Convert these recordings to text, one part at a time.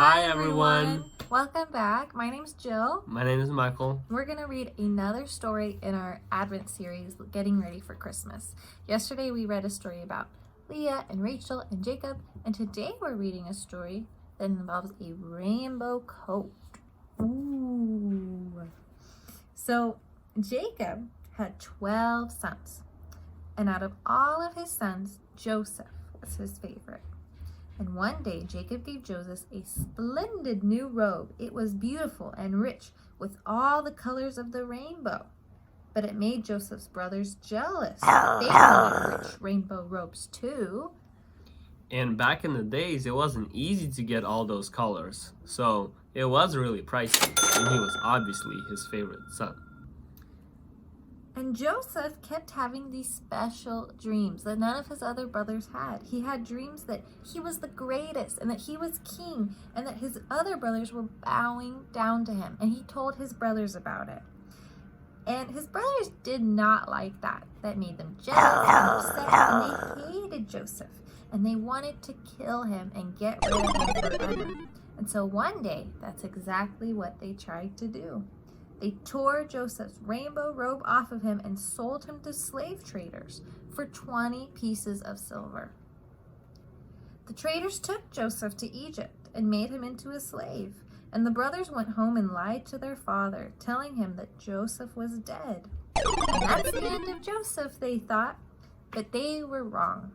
Hi everyone. Welcome back. My name's Jill. My name is Michael. We're going to read another story in our Advent series, Getting Ready for Christmas. Yesterday we read a story about Leah and Rachel and Jacob, and today we're reading a story that involves a rainbow coat. Ooh. So Jacob had 12 sons, and out of all of his sons, Joseph was his favorite. And one day, Jacob gave Joseph a splendid new robe. It was beautiful and rich with all the colors of the rainbow. But it made Joseph's brothers jealous. They wanted rich rainbow robes too. And back in the days, it wasn't easy to get all those colors. So it was really pricey. And he was obviously his favorite son. And Joseph kept having these special dreams that none of his other brothers had. He had dreams that he was the greatest and that he was king and that his other brothers were bowing down to him. And he told his brothers about it. And his brothers did not like that. That made them jealous and upset, and they hated Joseph. And they wanted to kill him and get rid of him forever. And so one day, that's exactly what they tried to do. They tore Joseph's rainbow robe off of him and sold him to slave traders for 20 pieces of silver. The traders took Joseph to Egypt and made him into a slave. And the brothers went home and lied to their father, telling him that Joseph was dead. And that's the end of Joseph, they thought. But they were wrong.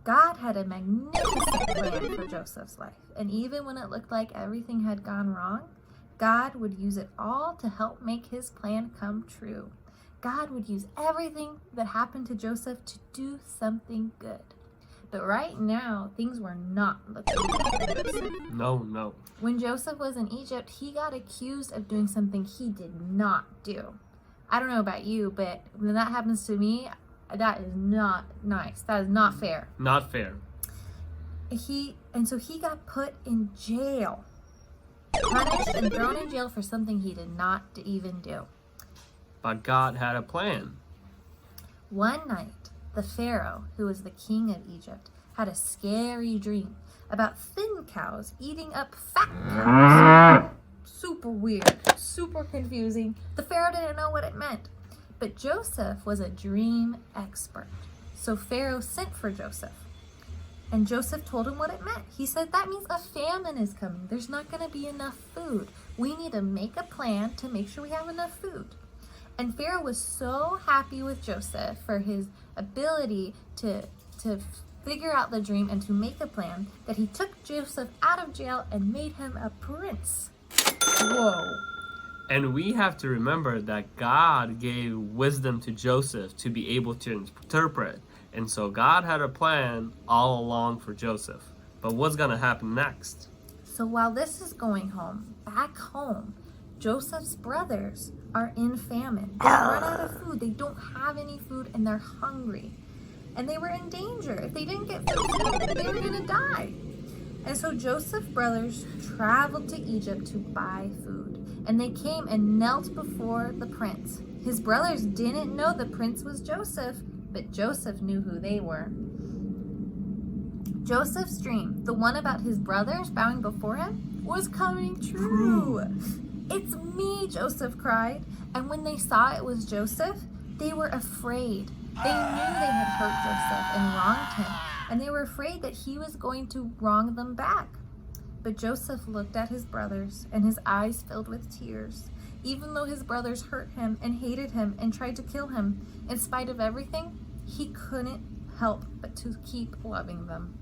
God had a magnificent plan for Joseph's life. And even when it looked like everything had gone wrong, God would use it all to help make his plan come true. God would use everything that happened to Joseph to do something good. But right now, things were not looking good for Joseph. No. When Joseph was in Egypt, he got accused of doing something he did not do. I don't know about you, but when that happens to me, that is not nice. That is not fair. Not fair. So he got put in jail. Punished and thrown in jail for something he did not even do. But God had a plan. One night, the Pharaoh, who was the king of Egypt, had a scary dream about thin cows eating up fat cows. Super weird, super confusing. The Pharaoh didn't know what it meant. But Joseph was a dream expert. So Pharaoh sent for Joseph. And Joseph told him what it meant. He said, that means a famine is coming. There's not going to be enough food. We need to make a plan to make sure we have enough food. And Pharaoh was so happy with Joseph for his ability to figure out the dream and to make a plan that he took Joseph out of jail and made him a prince. Whoa. And we have to remember that God gave wisdom to Joseph to be able to interpret. And so God had a plan all along for Joseph. But what's going to happen next? So while this is going on, back home, Joseph's brothers are in famine. They run out of food. They don't have any food and they're hungry. And they were in danger. If they didn't get food, they were going to die. And so Joseph's brothers traveled to Egypt to buy food. And they came and knelt before the prince. His brothers didn't know the prince was Joseph, but Joseph knew who they were. Joseph's dream, the one about his brothers bowing before him, was coming true. It's me, Joseph cried. And when they saw it was Joseph, they were afraid. They knew they had hurt Joseph and wronged him, and they were afraid that he was going to wrong them back. But Joseph looked at his brothers, and his eyes filled with tears. Even though his brothers hurt him and hated him and tried to kill him, in spite of everything, he couldn't help but to keep loving them.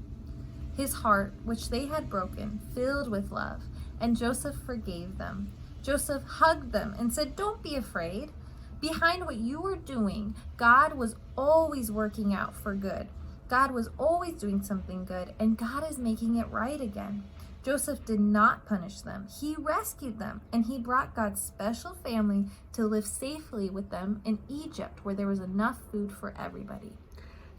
His heart, which they had broken, filled with love, and Joseph forgave them. Joseph hugged them and said, "Don't be afraid. Behind what you were doing, God was always working out for good. God was always doing something good, and God is making it right again." Joseph did not punish them. He rescued them, and he brought God's special family to live safely with them in Egypt, where there was enough food for everybody.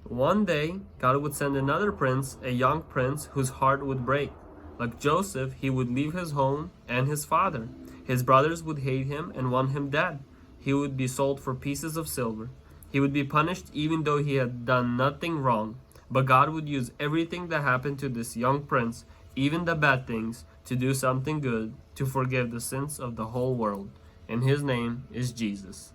One day, God would send another prince, a young prince whose heart would break. Like Joseph, he would leave his home and his father. His brothers would hate him and want him dead. He would be sold for pieces of silver. He would be punished even though he had done nothing wrong. But God would use everything that happened to this young prince even the bad things, to do something good, to forgive the sins of the whole world. And his name is Jesus.